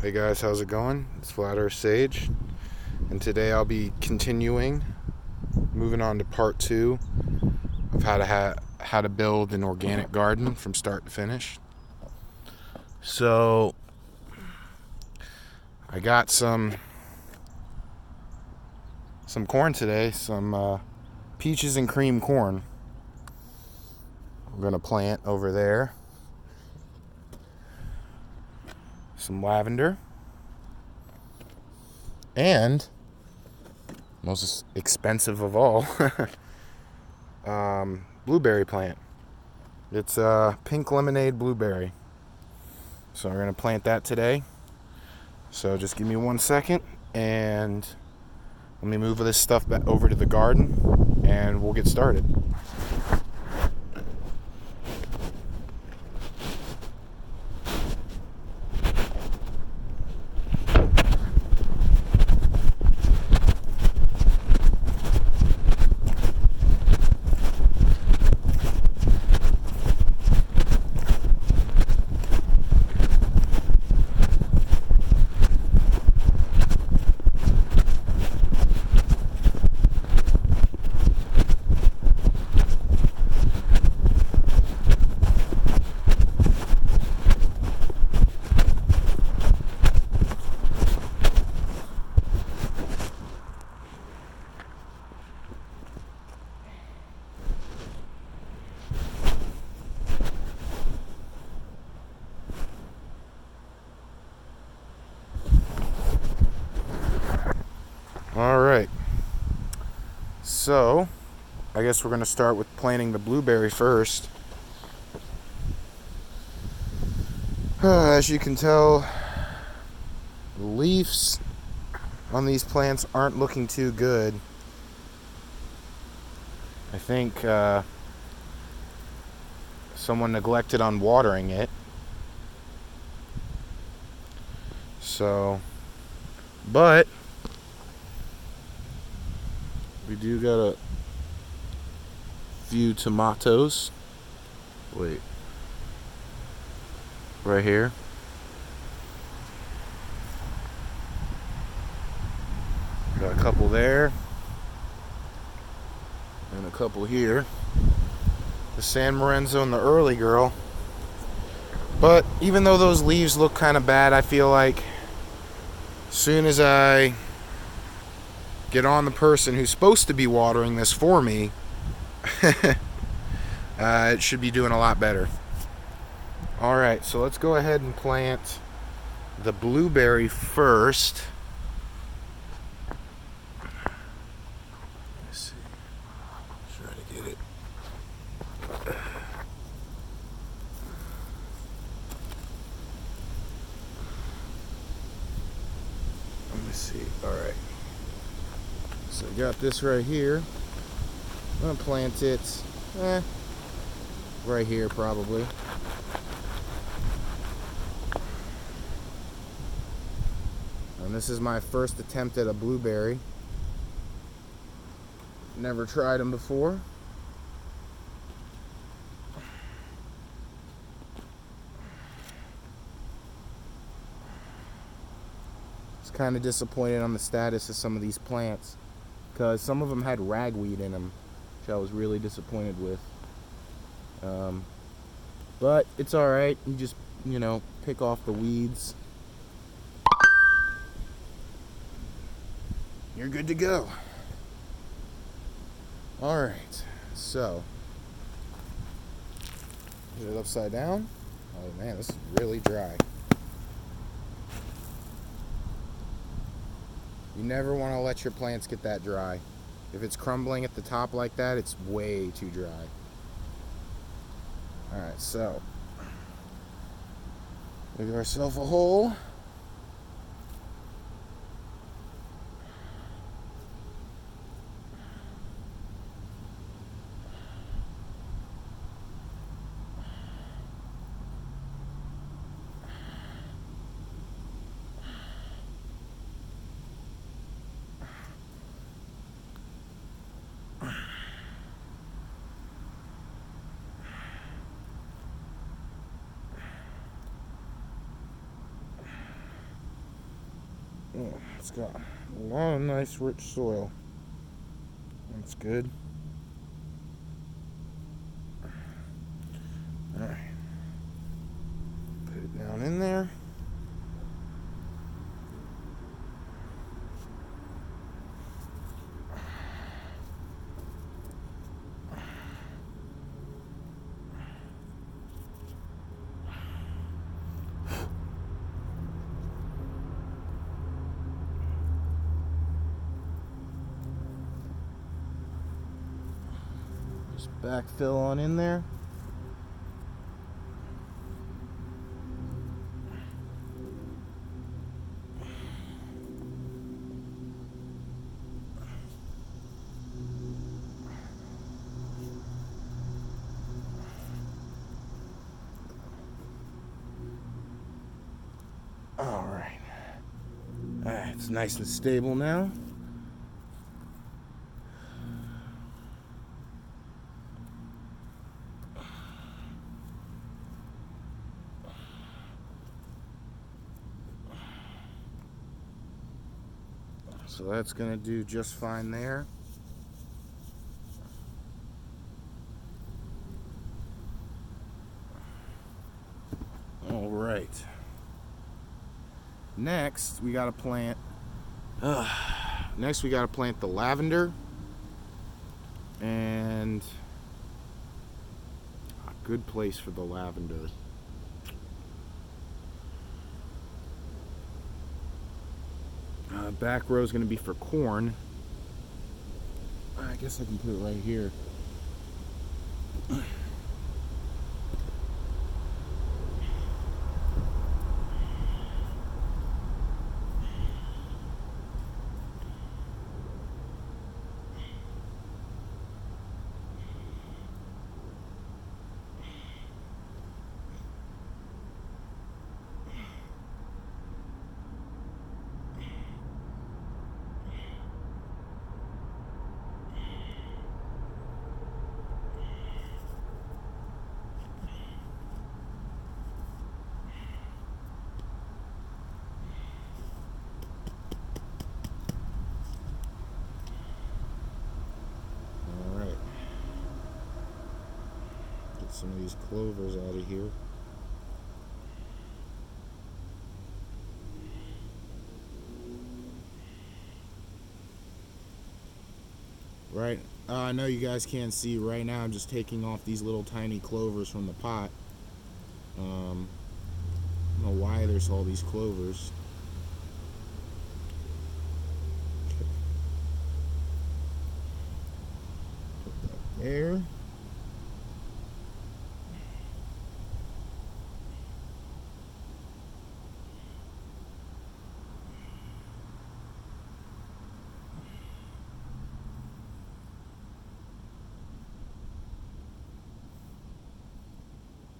Hey guys, how's it going? It's Flat Earth Sage, and today I'll be moving on to part 2 of how to build an organic garden from start to finish. So I got some corn today, some peaches and cream corn. We're gonna plant over there. Some lavender, and most expensive of all, blueberry plant. It's a pink lemonade blueberry. So we're gonna plant that today. So just give me 1 second and let me move this stuff back over to the garden and we'll get started. All right. So I guess we're gonna start with planting the blueberry first. As you can tell, the leaves on these plants aren't looking too good. I think someone neglected on watering it. So, but we do got a few tomatoes. Wait. Right here. Got a couple there. And a couple here. The San Lorenzo and the early girl. But even though those leaves look kind of bad, I feel like as soon as I get on the person who's supposed to be watering this for me, it should be doing a lot better. Alright, so let's go ahead and plant the blueberry first. Let's see. Try to get it. Let me see. Alright. So I got this right here. I'm going to plant it right here probably. And this is my first attempt at a blueberry. Never tried them before. It's kind of disappointed on the status of some of these plants because some of them had ragweed in them, which I was really disappointed with. But it's alright. You just, pick off the weeds. You're good to go. Alright, so get it upside down. Oh man, this is really dry. You never want to let your plants get that dry. If it's crumbling at the top like that, it's way too dry. Alright, so we give ourselves a hole. Oh, it's got a lot of nice rich soil. That's good. Alright. Put it down in there. Just backfill on in there. Alright. Alright, it's nice and stable now. So that's going to do just fine there. All right. Next, we got to plant. Next, we got to plant the lavender and a good place for the lavender. Back row is going to be for corn. I guess I can put it right here. Some of these clovers out of here. Right, I know you guys can't see right now. I'm just taking off these little tiny clovers from the pot. I don't know why there's all these clovers. Okay. Put that there.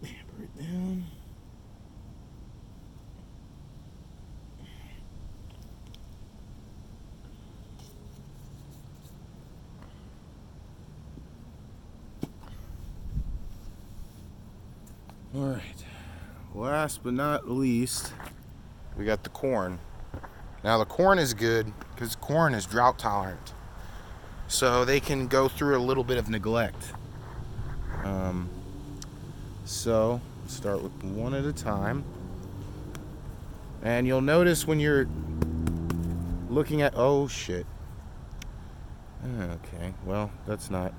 Hammer it down. All right, last but not least, we got the corn. Now the corn is good because corn is drought tolerant, so they can go through a little bit of neglect. So start with one at a time, and you'll notice when you're looking at, oh shit, okay, well, that's not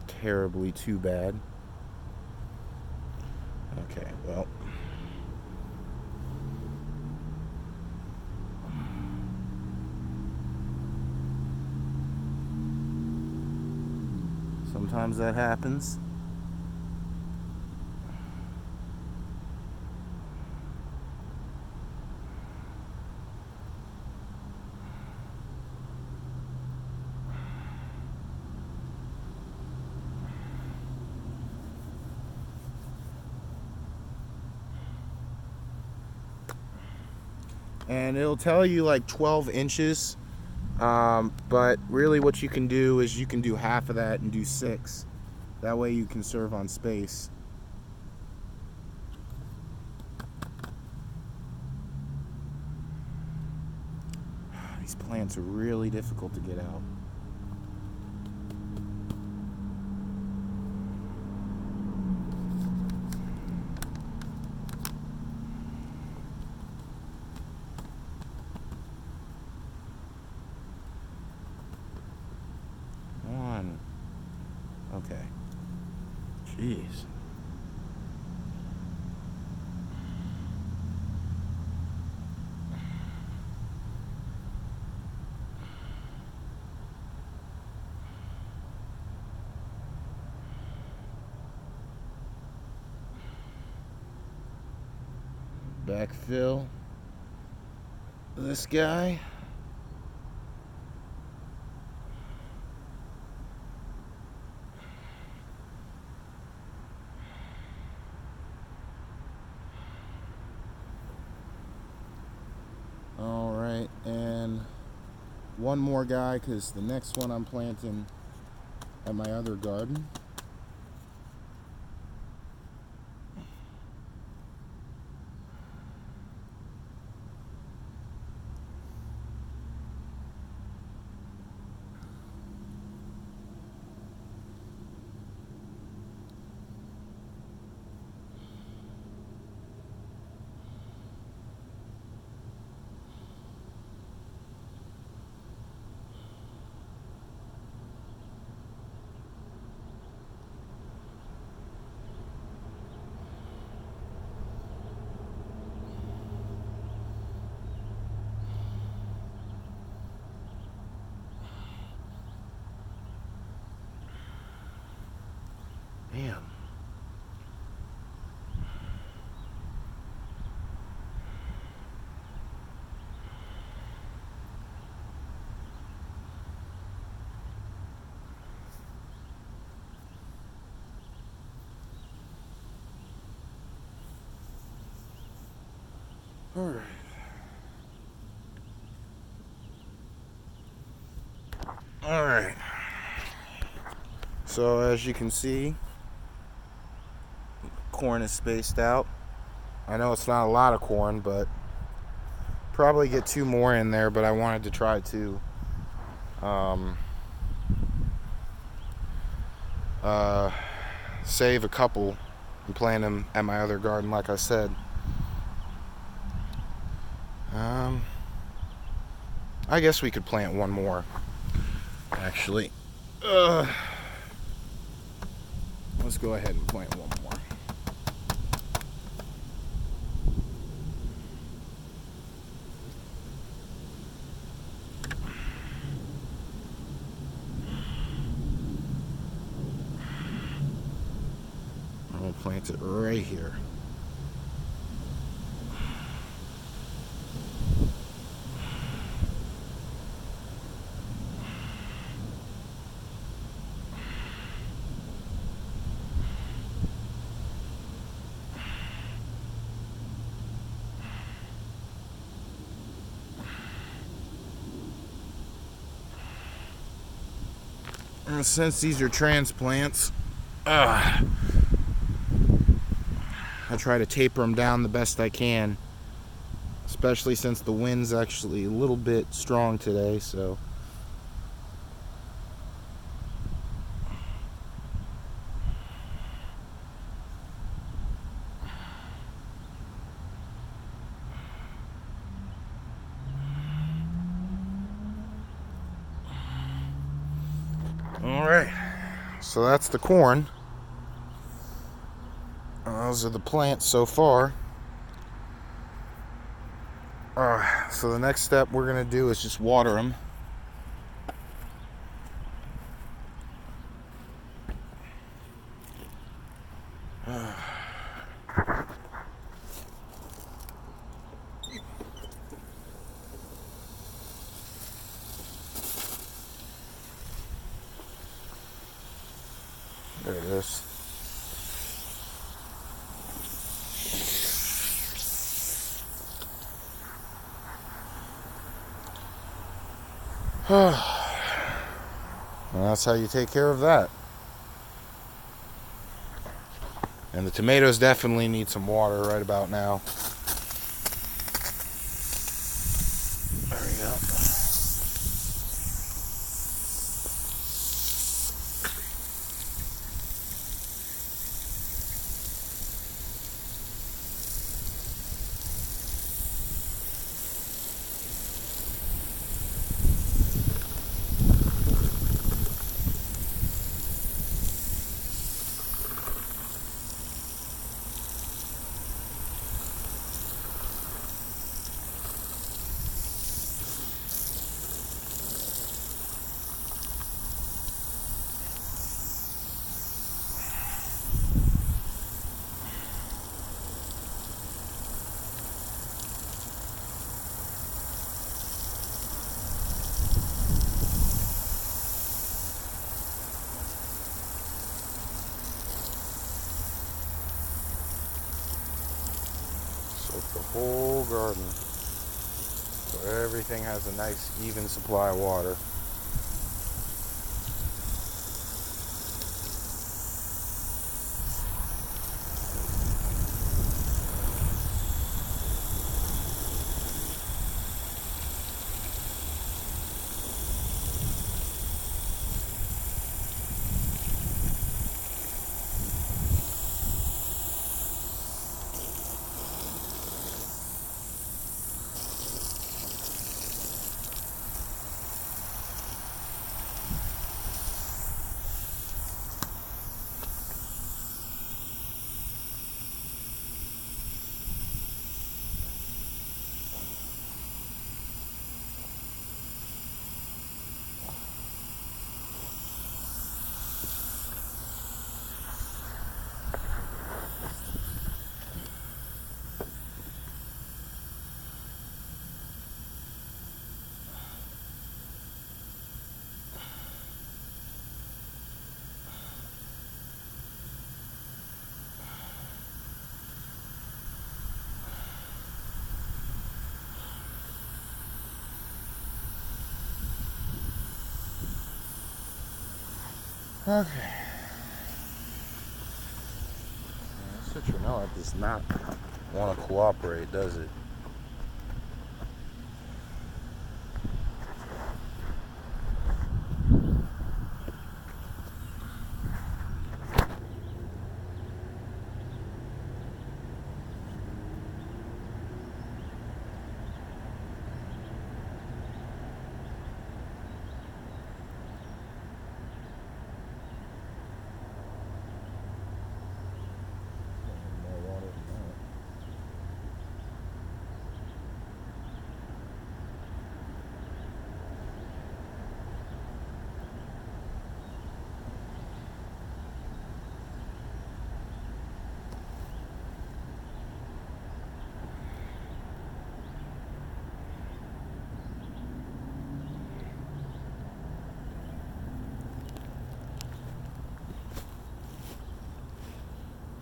terribly too bad. Okay, well, sometimes that happens. And it'll tell you like 12 inches, but really what you can do is you can do half of that and do 6. That way you can serve on space. These plants are really difficult to get out. Come on. Okay. Jeez. Backfill this guy. All right, and one more guy, because the next one I'm planting at my other garden. Damn. All right. All right. So as you can see, corn is spaced out. I know it's not a lot of corn, but probably get 2 more in there, but I wanted to try to save a couple and plant them at my other garden, like I said. I guess we could plant one more, actually. Let's go ahead and plant one more. I'm gonna plant it right here. And since these are transplants, I try to taper them down the best I can, especially since the wind's actually a little bit strong today, so. Alright, so that's the corn. Those are the plants so far. So the next step we're going to do is just water them. There it is. And that's how you take care of that. And the tomatoes definitely need some water right about now. There we go. whole garden. So everything has a nice even supply of water. Okay. Citronella does not want to cooperate, does it?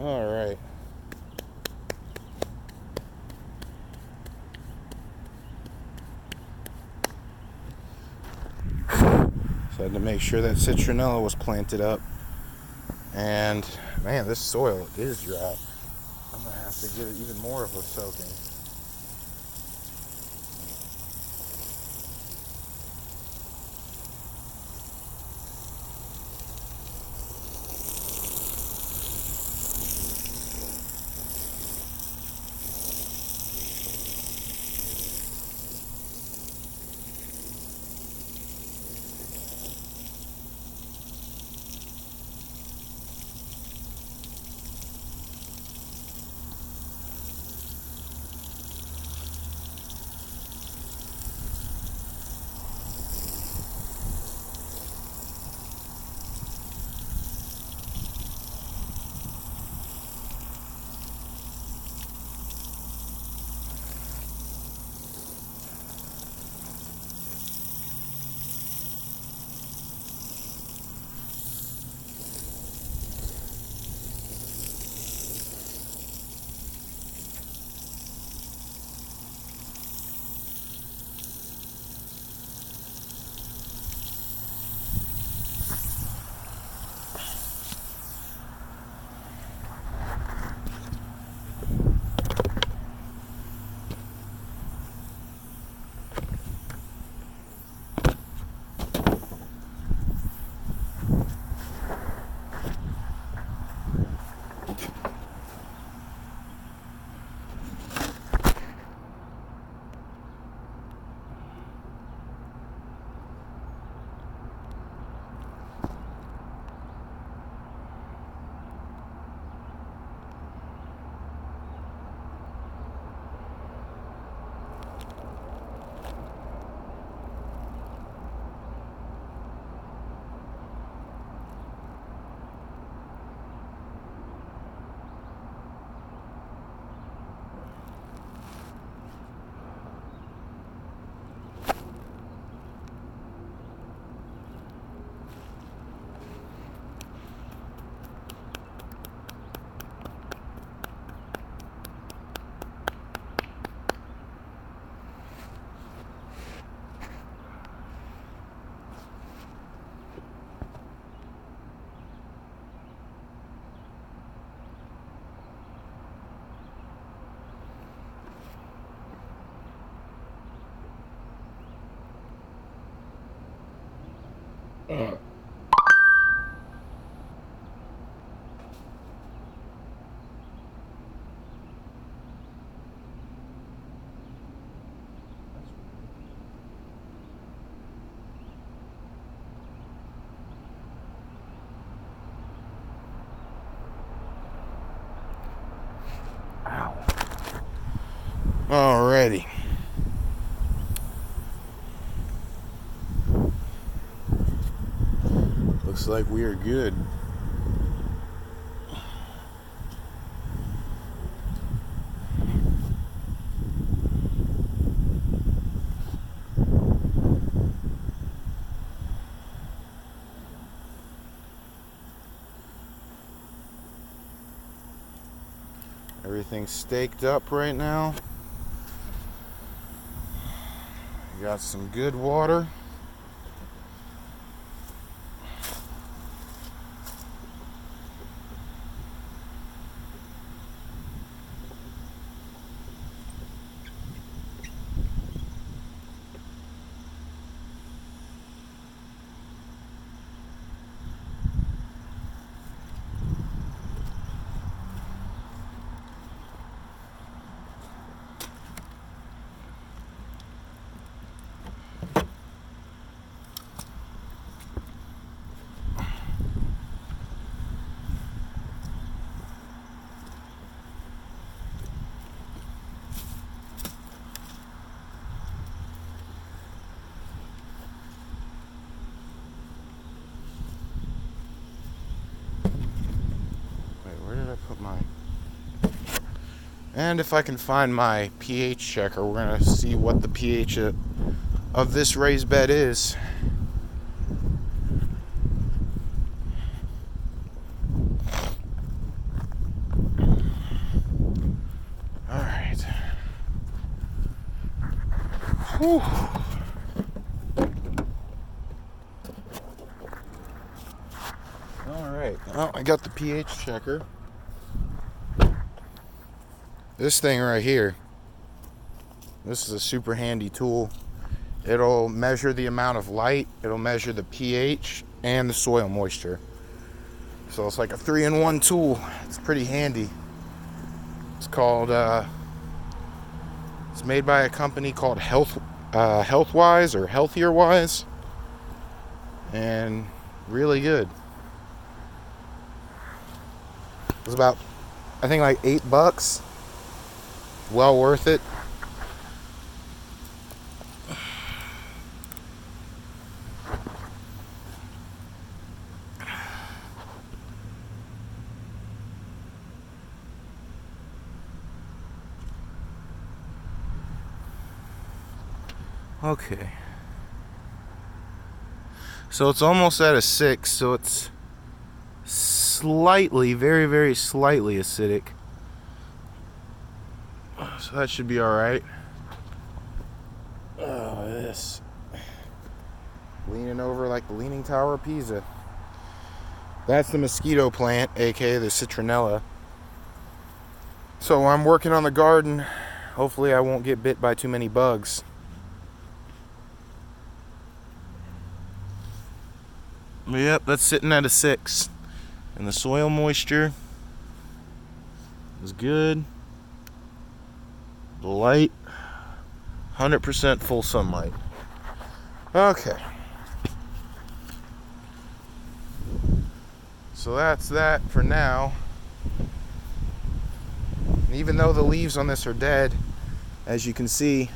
All right. So I had to make sure that citronella was planted up. And man, this soil is dry. I'm gonna have to give it even more of a soaking. Alrighty. Looks like we are good. Everything's staked up right now. Got some good water. And if I can find my pH checker, we're going to see what the pH of this raised bed is. Alright. Whew. Alright. Well, I got the pH checker. This thing right here, this is a super handy tool. It'll measure the amount of light, it'll measure the pH and the soil moisture. So it's like a 3-in-1 tool. It's pretty handy. It's called, it's made by a company called Healthwise or HealthierWise, and really good. It was about, I think, like $8. Well worth it. Okay. So it's almost at a 6, so it's slightly, very, very slightly acidic. So that should be alright. Oh, this. Leaning over like the Leaning Tower of Pisa. That's the mosquito plant, aka the citronella. So I'm working on the garden. Hopefully I won't get bit by too many bugs. Yep, that's sitting at a 6. And the soil moisture is good. The light, 100% full sunlight. Okay. So that's that for now. And even though the leaves on this are dead, as you can see,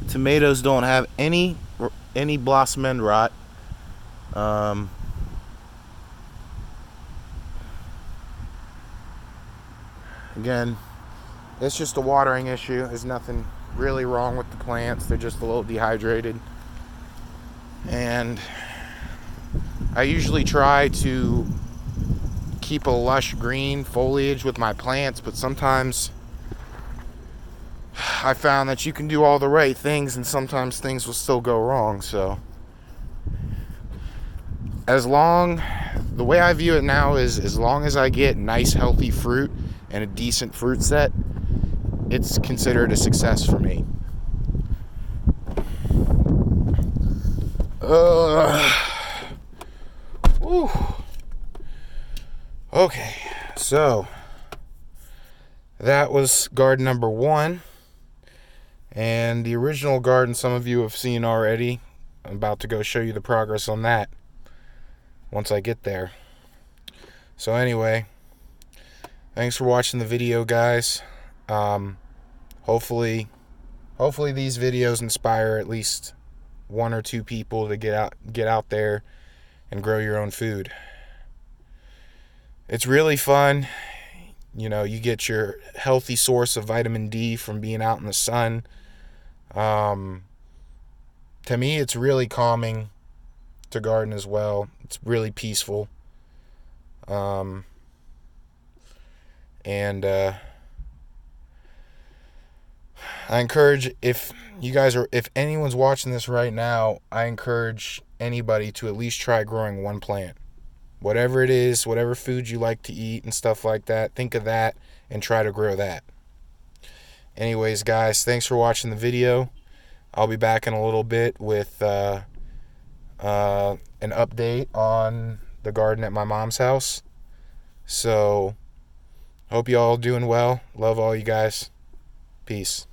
tomatoes don't have any blossom end rot. Again, it's just a watering issue. There's nothing really wrong with the plants. They're just a little dehydrated. And I usually try to keep a lush green foliage with my plants, but sometimes I found that you can do all the right things and sometimes things will still go wrong. So the way I view it now is, as long as I get nice healthy fruit and a decent fruit set, it's considered a success for me. Whew. Okay, so that was garden number 1. And the original garden some of you have seen already. I'm about to go show you the progress on that once I get there. So anyway, thanks for watching the video, guys. Hopefully these videos inspire at least 1 or 2 people to get out there and grow your own food. It's really fun. You know, you get your healthy source of vitamin D from being out in the sun. To me, it's really calming to garden as well. It's really peaceful. And I encourage, if anyone's watching this right now, I encourage anybody to at least try growing one plant. Whatever it is, whatever food you like to eat and stuff like that, think of that and try to grow that. Anyways, guys, thanks for watching the video. I'll be back in a little bit with an update on the garden at my mom's house. So, hope you all doing well. Love all you guys. Peace.